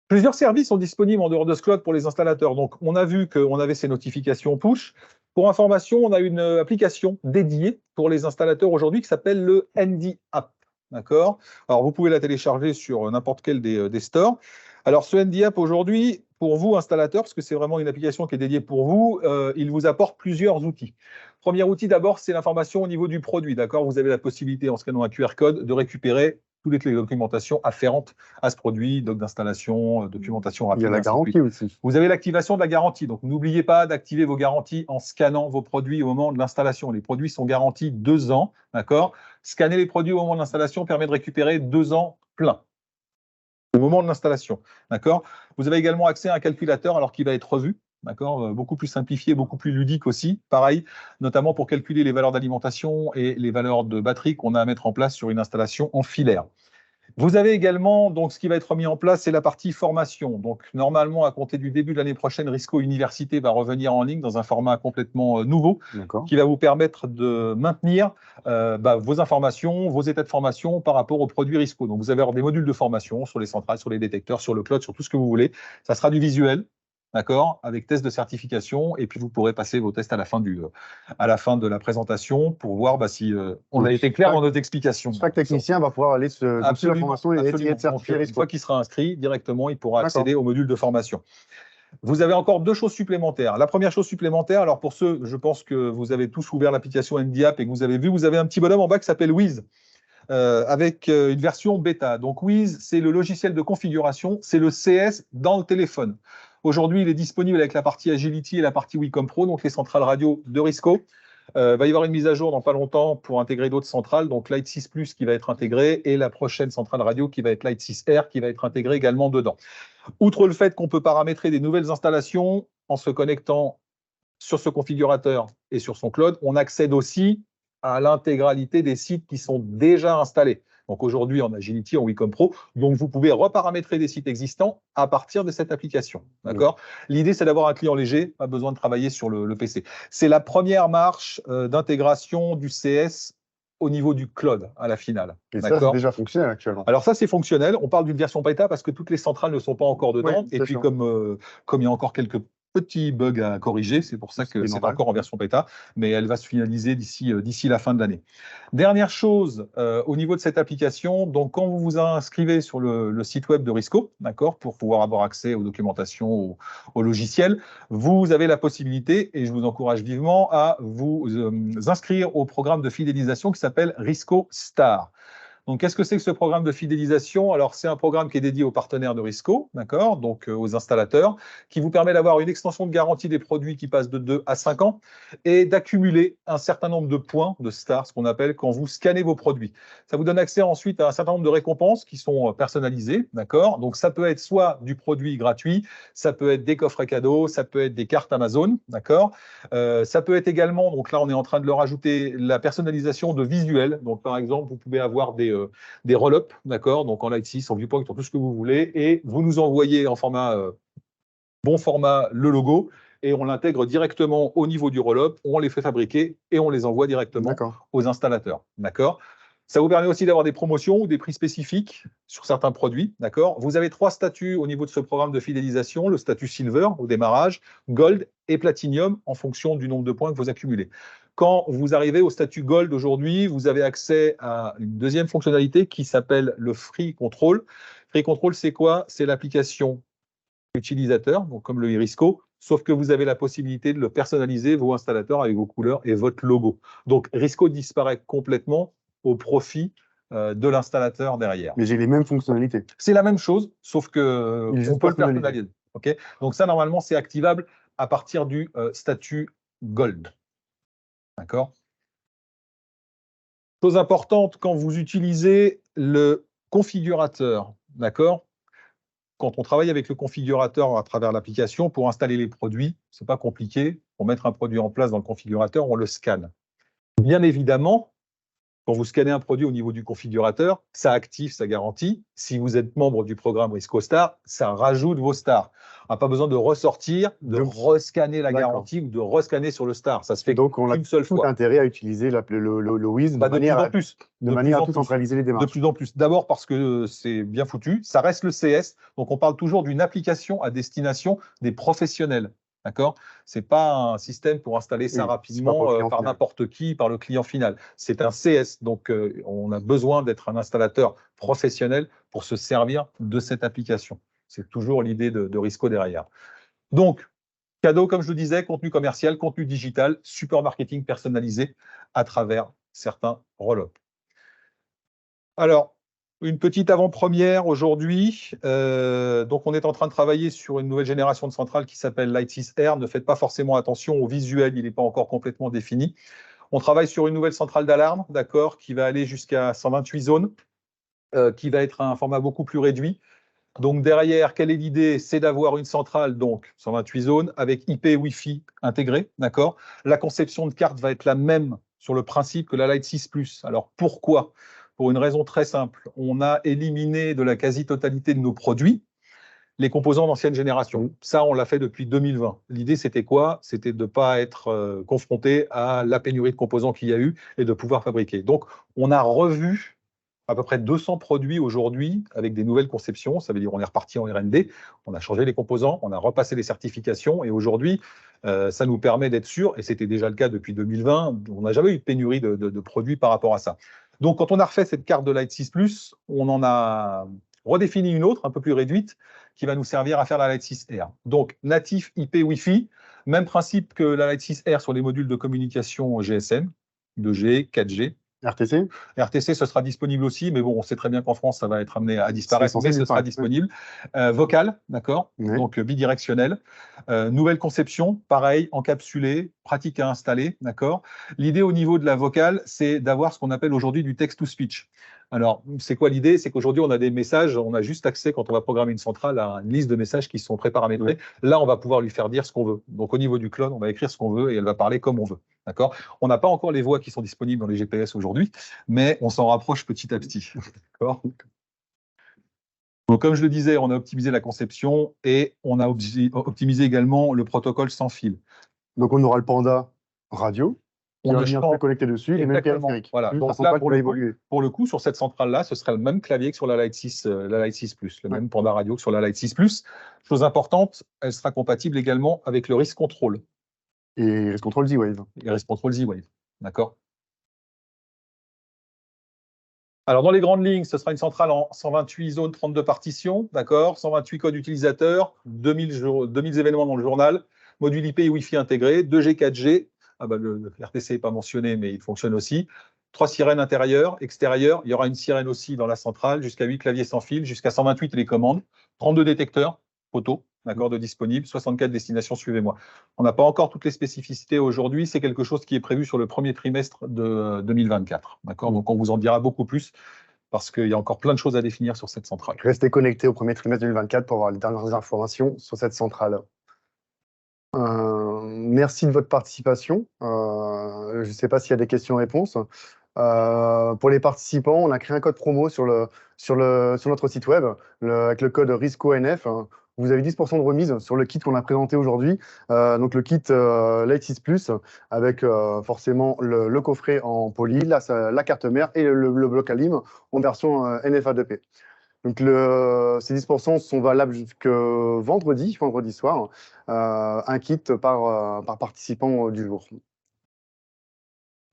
Plusieurs services sont disponibles en dehors de ce cloud pour les installateurs. Donc, on a vu qu'on avait ces notifications push. Pour information, on a une application dédiée pour les installateurs aujourd'hui qui s'appelle le ND App. D'accord? Alors, vous pouvez la télécharger sur n'importe quel des stores. Alors, ce ND App aujourd'hui, pour vous, installateurs, parce que c'est vraiment une application qui est dédiée pour vous, il vous apporte plusieurs outils. Premier outil, d'abord, c'est l'information au niveau du produit. D'accord? Vous avez la possibilité, en scannant un QR code, de récupérer toutes les documentations afférentes à ce produit, doc d'installation, documentation rapide. Il y a la garantie aussi. Vous avez l'activation de la garantie. Donc, n'oubliez pas d'activer vos garanties en scannant vos produits au moment de l'installation. Les produits sont garantis 2 ans. D'accord? Scanner les produits au moment de l'installation permet de récupérer 2 ans pleins au moment de l'installation. D'accord? Vous avez également accès à un calculateur alors qu'il va être revu. D'accord, beaucoup plus simplifié, beaucoup plus ludique aussi. Pareil, notamment pour calculer les valeurs d'alimentation et les valeurs de batterie qu'on a à mettre en place sur une installation en filaire. Vous avez également, donc, ce qui va être mis en place, c'est la partie formation. Donc, normalement, à compter du début de l'année prochaine, Risco Université va revenir en ligne dans un format complètement nouveau qui va vous permettre de maintenir vos informations, vos états de formation par rapport aux produits Risco. Donc, vous allez avoir des modules de formation sur les centrales, sur les détecteurs, sur le cloud, sur tout ce que vous voulez. Ça sera du visuel. D'accord, avec test de certification, et puis vous pourrez passer vos tests à la fin de la présentation pour voir si on a été clair dans notre explication. Chaque technicien va pouvoir aller se la formation et être certifié. Une fois qu'il sera inscrit directement, il pourra accéder au module de formation. Vous avez encore 2 choses supplémentaires. La première chose supplémentaire, alors pour ceux, je pense que vous avez tous ouvert l'application ND App et que vous avez vu, vous avez un petit bonhomme en bas qui s'appelle Wiz. avec une version bêta. Donc Wiz, c'est le logiciel de configuration, c'est le CS dans le téléphone. Aujourd'hui, il est disponible avec la partie Agility et la partie Wacom Pro, donc les centrales radio de Risco. Va y avoir une mise à jour dans pas longtemps pour intégrer d'autres centrales, donc Light 6 Plus qui va être intégré et la prochaine centrale radio qui va être Light 6R qui va être intégrée également dedans. Outre le fait qu'on peut paramétrer des nouvelles installations en se connectant sur ce configurateur et sur son cloud, on accède aussi à l'intégralité des sites qui sont déjà installés. Donc aujourd'hui en Agility, en Wacom Pro, donc vous pouvez reparamétrer des sites existants à partir de cette application. D'accord ? L'idée, c'est d'avoir un client léger, pas besoin de travailler sur le PC. C'est la première marche d'intégration du CS au niveau du cloud à la finale. Et ça, c'est déjà fonctionnel actuellement. Alors ça, c'est fonctionnel. On parle d'une version bêta parce que toutes les centrales ne sont pas encore dedans. Oui, et puis, comme il y a encore quelques petits bugs à corriger, c'est pour ça que c'est pas encore en version bêta, mais elle va se finaliser d'ici la fin de l'année. Dernière chose, au niveau de cette application, donc quand vous vous inscrivez sur le site web de Risco, d'accord, pour pouvoir avoir accès aux documentations, au logiciel, vous avez la possibilité, et je vous encourage vivement, à vous inscrire au programme de fidélisation qui s'appelle Risco Star. Donc, qu'est-ce que c'est que ce programme de fidélisation? Alors, c'est un programme qui est dédié aux partenaires de Risco, d'accord, donc aux installateurs, qui vous permet d'avoir une extension de garantie des produits qui passe de 2 à 5 ans et d'accumuler un certain nombre de points de stars, ce qu'on appelle quand vous scannez vos produits. Ça vous donne accès ensuite à un certain nombre de récompenses qui sont personnalisées, d'accord. Donc, ça peut être soit du produit gratuit, ça peut être des coffrets cadeaux, ça peut être des cartes Amazon, d'accord. Ça peut être également, donc là, on est en train de leur ajouter la personnalisation de visuels. Donc, par exemple, vous pouvez avoir des roll-up, d'accord, donc en Light 6, en viewpoint, en tout ce que vous voulez, et vous nous envoyez en format bon format le logo, et on l'intègre directement au niveau du roll-up, on les fait fabriquer et on les envoie directement aux installateurs, d'accord. Ça vous permet aussi d'avoir des promotions ou des prix spécifiques sur certains produits, d'accord. Vous avez 3 statuts au niveau de ce programme de fidélisation, le statut Silver au démarrage, Gold et Platinum en fonction du nombre de points que vous accumulez. Quand vous arrivez au statut Gold aujourd'hui, vous avez accès à une deuxième fonctionnalité qui s'appelle le Free Control. Free Control, c'est quoi? C'est l'application utilisateur, donc comme le Irisco, sauf que vous avez la possibilité de le personnaliser, vos installateurs, avec vos couleurs et votre logo. Donc, Risco disparaît complètement au profit de l'installateur derrière. Mais j'ai les mêmes fonctionnalités. C'est la même chose, sauf qu'on peut le personnaliser. Okay, donc ça, normalement, c'est activable à partir du statut Gold. D'accord. Chose importante, quand vous utilisez le configurateur, d'accord, quand on travaille avec le configurateur à travers l'application pour installer les produits, ce n'est pas compliqué. Pour mettre un produit en place dans le configurateur, on le scanne. Bien évidemment, quand vous scannez un produit au niveau du configurateur, ça active sa garantie. Si vous êtes membre du programme Risco Star, ça rajoute vos stars. On n'a pas besoin de ressortir, de rescanner la garantie ou de rescanner sur le star. Ça se fait donc on a seule fois. Intérêt à utiliser le Wiz de manière à tout centraliser les démarches. De plus en plus. D'abord parce que c'est bien foutu. Ça reste le CS. Donc on parle toujours d'une application à destination des professionnels. D'accord ? Ce n'est pas un système pour installer ça rapidement par n'importe qui, par le client final. C'est un CS, donc on a besoin d'être un installateur professionnel pour se servir de cette application. C'est toujours l'idée de Risco derrière. Donc, cadeau, comme je le disais, contenu commercial, contenu digital, support marketing personnalisé à travers certains roll-up. Alors, une petite avant-première aujourd'hui. Donc, on est en train de travailler sur une nouvelle génération de centrales qui s'appelle Light 6R. Ne faites pas forcément attention au visuel, il n'est pas encore complètement défini. On travaille sur une nouvelle centrale d'alarme, d'accord, qui va aller jusqu'à 128 zones, qui va être un format beaucoup plus réduit. Donc, derrière, quelle est l'idée? C'est d'avoir une centrale, donc 128 zones, avec IP Wi-Fi intégré, d'accord. La conception de carte va être la même sur le principe que la Light 6 Plus. Alors, pourquoi? Pour une raison très simple, on a éliminé de la quasi-totalité de nos produits les composants d'ancienne génération. Ça, on l'a fait depuis 2020. L'idée, c'était quoi? C'était de ne pas être confronté à la pénurie de composants qu'il y a eu et de pouvoir fabriquer. Donc, on a revu à peu près 200 produits aujourd'hui avec des nouvelles conceptions. Ça veut dire qu'on est reparti en R&D, on a changé les composants, on a repassé les certifications et aujourd'hui, ça nous permet d'être sûr, et c'était déjà le cas depuis 2020, on n'a jamais eu de pénurie de produits par rapport à ça. Donc, quand on a refait cette carte de Light 6 Plus, on en a redéfini une autre, un peu plus réduite, qui va nous servir à faire la Light 6R. Donc, natif IP Wi-Fi, même principe que la Light 6R sur les modules de communication GSM, 2G, 4G, RTC? RTC, ce sera disponible aussi, mais bon, on sait très bien qu'en France, ça va être amené à disparaître, mais ce sera disponible. Vocal, d'accord, donc bidirectionnel. Nouvelle conception, pareil, encapsulé, pratique à installer, d'accord. L'idée au niveau de la vocale, c'est d'avoir ce qu'on appelle aujourd'hui du text-to-speech. Alors, c'est quoi l'idée? C'est qu'aujourd'hui, on a des messages, on a juste accès, quand on va programmer une centrale, à une liste de messages qui sont préparamétrés. Là, on va pouvoir lui faire dire ce qu'on veut. Donc, au niveau du clone, on va écrire ce qu'on veut et elle va parler comme on veut. D'accord? On n'a pas encore les voix qui sont disponibles dans les GPS aujourd'hui, mais on s'en rapproche petit à petit. D'accord? Donc, comme je le disais, on a optimisé la conception et on a optimisé également le protocole sans fil. Donc, on aura le Panda radio. On va venir connecté dessus, les mêmes périphériques. Voilà. Donc là, pour le coup, sur cette centrale-là, ce sera le même clavier que sur la Lite 6, le même Panda radio que sur la Lite 6 Plus. Chose importante, elle sera compatible également avec le RISC Control. Et RISC Control Z-Wave. Et RISC Control Z-Wave. D'accord. Alors, dans les grandes lignes, ce sera une centrale en 128 zones, 32 partitions, d'accord, 128 codes utilisateurs, 2000 événements dans le journal, module IP et Wi-Fi intégré, 2G, 4G. Ah bah, le RTC n'est pas mentionné, mais il fonctionne aussi. 3 sirènes intérieures, extérieures. Il y aura une sirène aussi dans la centrale, jusqu'à 8 claviers sans fil, jusqu'à 128 télécommandes, 32 détecteurs photo, d'accord, de disponibles, 64 destinations, suivez-moi. On n'a pas encore toutes les spécificités aujourd'hui, c'est quelque chose qui est prévu sur le premier trimestre de 2024, d'accord. Donc on vous en dira beaucoup plus, parce qu'il y a encore plein de choses à définir sur cette centrale. Restez connectés au premier trimestre 2024 pour avoir les dernières informations sur cette centrale. Merci de votre participation. Je ne sais pas s'il y a des questions-réponses. Pour les participants, on a créé un code promo sur notre site web avec le code RISCONF. Vous avez 10% de remise sur le kit qu'on a présenté aujourd'hui. Donc le kit Lite 6 Plus avec forcément le coffret en poly, la carte mère et le bloc ALIM en version NFA2P. Donc ces 10% sont valables jusqu'à vendredi soir, un kit par participant du jour.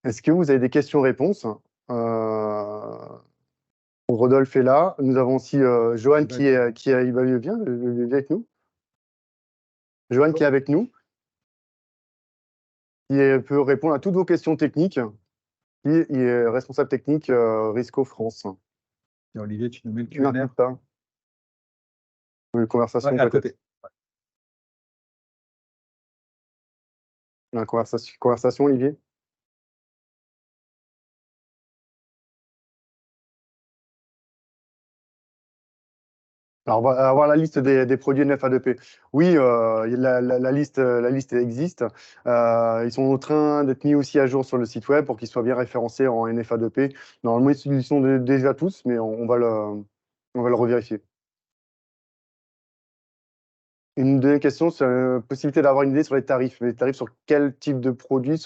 Est-ce que vous avez des questions-réponses? Rodolphe est là. Nous avons aussi Johan il va bien avec nous. Johan qui est avec nous, qui peut répondre à toutes vos questions techniques, qui est responsable technique Risco France. Et Olivier, tu nous mets le Q&A. Une conversation à côté. Une conversation, Olivier? Alors, on va avoir la liste des produits NFA2P. Oui, la liste existe. Ils sont en train d'être mis aussi à jour sur le site web pour qu'ils soient bien référencés en NFA2P. Normalement, ils sont déjà tous, mais on va le revérifier. Une deuxième question, c'est la possibilité d'avoir une idée sur les tarifs. Les tarifs sur quel type de produit,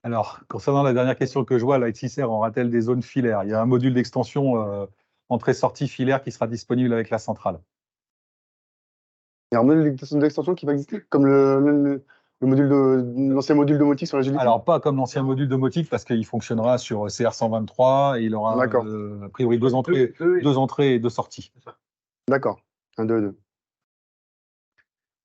Alors, concernant la dernière question que je vois, Lite 6R aura-t-elle des zones filaires? Il y a un module d'extension entrée-sortie filaire qui sera disponible avec la centrale. Il y a un module d'extension qui va exister, comme l'ancien module domotique sur la GLP? Alors, pas comme l'ancien module domotique, parce qu'il fonctionnera sur CR123 et il aura a priori deux entrées et deux sorties. D'accord, un 2.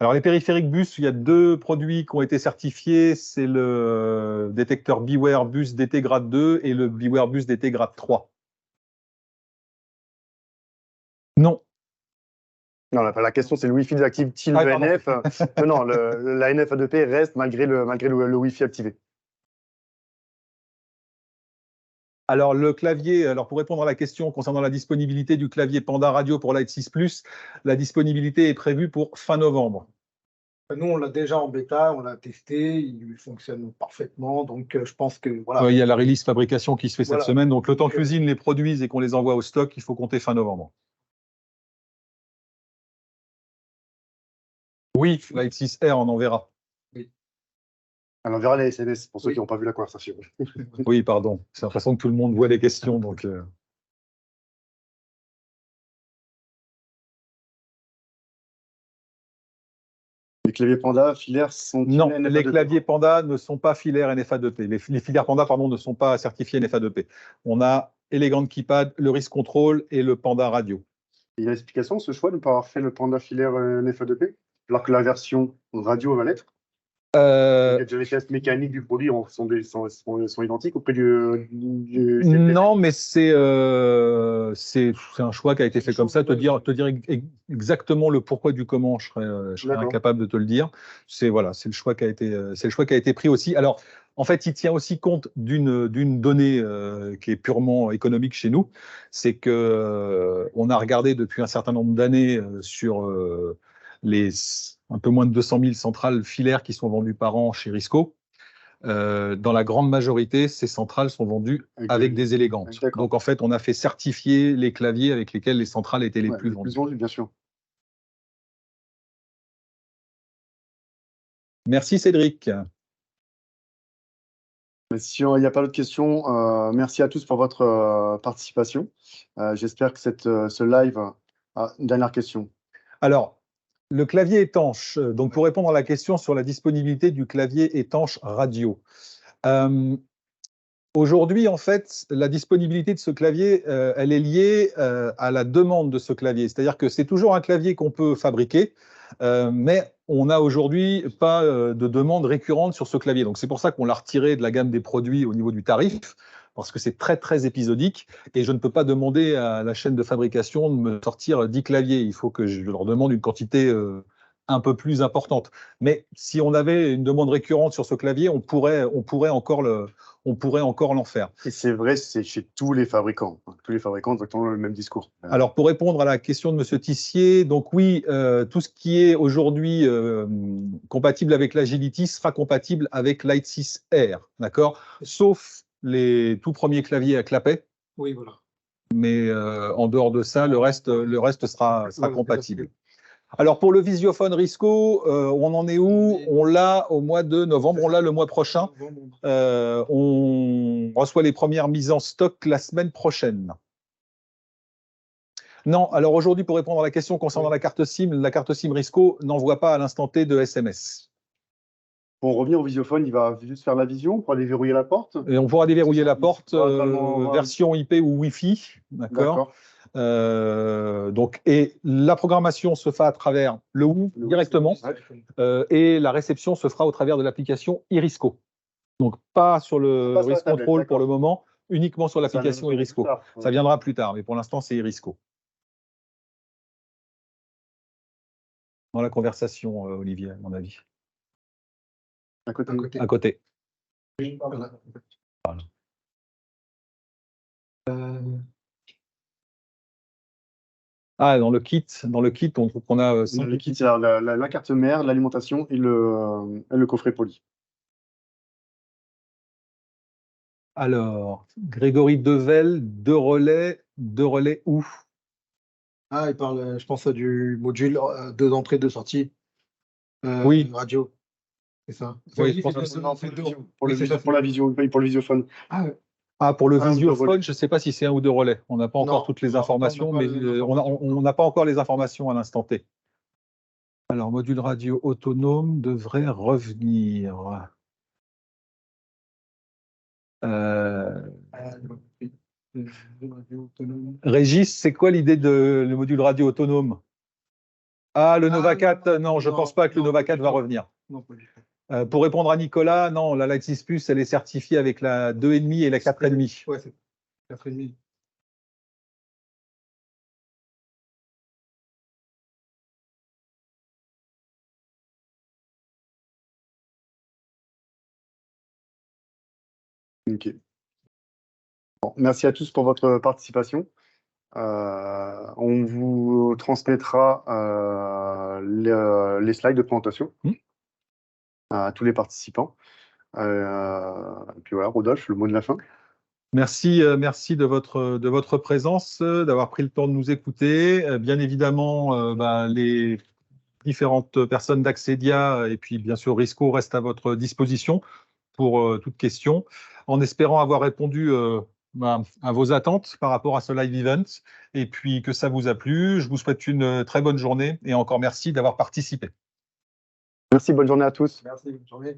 Alors, les périphériques bus, il y a 2 produits qui ont été certifiés. C'est le détecteur Beware Bus DT grade 2 et le Beware Bus DT grade 3. Non. Non, la question, c'est le Wi-Fi désactive-t-il le NF? Non, la NFA2P reste malgré le Wi-Fi activé. Alors, le clavier, pour répondre à la question concernant la disponibilité du clavier Panda Radio pour Lite 6 Plus, la disponibilité est prévue pour fin novembre. Nous, on l'a déjà en bêta, on l'a testé, il fonctionne parfaitement. Donc, je pense que voilà. Il y a la release fabrication qui se fait cette semaine. Donc, le temps que l'usine les produise et qu'on les envoie au stock, il faut compter fin novembre. Oui, Lite 6R, on enverra. Oui. On enverra les SMS pour ceux qui n'ont pas vu la conversation. Oui, pardon. J'ai l'impression que tout le monde voit les questions. Donc, Les claviers Panda filaires sont... Non, les claviers Panda ne sont pas filaires NFA2P. Les filières Panda, pardon, ne sont pas certifiées NFA2P. On a Elegant Keypad, le RISC Control et le Panda Radio. Il y a l'explication, ce choix de ne pas avoir fait le Panda filaire NFA2P? alors que la version radio va l'être. Les tests mécaniques du produit sont identiques auprès du Non, mais c'est un choix qui a été fait comme ça. Te dire exactement le pourquoi du comment, je serais incapable de te le dire. C'est le choix qui a été pris aussi. Alors, en fait, il tient aussi compte d'une donnée qui est purement économique chez nous. C'est que on a regardé depuis un certain nombre d'années sur les un peu moins de 200 000 centrales filaires qui sont vendues par an chez Risco. Dans la grande majorité, ces centrales sont vendues avec des élégantes. Donc, en fait, on a fait certifier les claviers avec lesquels les centrales étaient les plus vendues. Bien sûr. Merci, Cédric. Si il n'y a pas d'autres questions, merci à tous pour votre participation. J'espère que ce live... une dernière question. Alors, le clavier étanche, donc pour répondre à la question sur la disponibilité du clavier étanche radio. Aujourd'hui, en fait, la disponibilité de ce clavier, elle est liée à la demande de ce clavier. C'est-à-dire que c'est toujours un clavier qu'on peut fabriquer, mais on n'a aujourd'hui pas de demande récurrente sur ce clavier. Donc c'est pour ça qu'on l'a retiré de la gamme des produits au niveau du tarif, parce que c'est très, très épisodique, et je ne peux pas demander à la chaîne de fabrication de me sortir 10 claviers. Il faut que je leur demande une quantité un peu plus importante. Mais si on avait une demande récurrente sur ce clavier, on pourrait encore l'en faire. Et c'est vrai, c'est chez tous les fabricants. Tous les fabricants ont exactement le même discours. Alors, pour répondre à la question de M. Tissier, donc oui, tout ce qui est aujourd'hui compatible avec l'Agility sera compatible avec Light6R, d'accord? Sauf les tout premiers claviers à clapet. Oui, voilà. Mais en dehors de ça, le reste sera compatible. Alors, pour le Visiophone Risco, on en est où? On l'a au mois de novembre, on l'a le mois prochain. On reçoit les premières mises en stock la semaine prochaine. Non, alors aujourd'hui, pour répondre à la question concernant la carte SIM Risco n'envoie pas à l'instant T de SMS. Pour revenir au Visiophone, il va juste faire la vision pour déverrouiller la porte. Et on pourra déverrouiller la porte, version IP ou Wi-Fi, d'accord. Donc, et la programmation se fait à travers le WOO directement, et la réception se fera au travers de l'application Irisco. Donc, pas sur le Risk Control pour le moment, uniquement sur l'application Irisco. Ça viendra plus tard, mais pour l'instant, c'est Irisco. Dans la conversation, Olivier, à mon avis. À côté. À côté. Voilà. Ah, dans le kit, on a... Dans le kit, c'est la carte mère, l'alimentation et le coffret poli. Alors, Grégory Devel, deux relais où? Ah, il parle, je pense, du module 2 entrées, 2 sorties. Oui. Radio. C'est ça. Oui, je pense pour la vision, pour le visiophone. Ah, pour le visiophone, je ne sais pas si c'est un ou deux relais. On n'a pas encore toutes les informations, mais on n'a pas encore les informations à l'instant T. Alors, module radio autonome devrait revenir. Régis, c'est quoi l'idée de le module radio autonome? Ah, le Nova 4, non, je ne pense pas que le Nova 4 va revenir. Non, pas du tout. Pour répondre à Nicolas, non, la Light 6 Plus, elle est certifiée avec la 2,5 et la 4,5. Ouais, c'est 4,5. Ok. Bon, merci à tous pour votre participation. On vous transmettra les slides de présentation à tous les participants. Et puis voilà, Rodolphe, le mot de la fin. Merci de votre présence, d'avoir pris le temps de nous écouter. Bien évidemment, les différentes personnes d'Axedia et puis bien sûr Risco restent à votre disposition pour toute question, en espérant avoir répondu à vos attentes par rapport à ce live event, et puis que ça vous a plu. Je vous souhaite une très bonne journée et encore merci d'avoir participé. Merci, bonne journée à tous. Merci, bonne journée.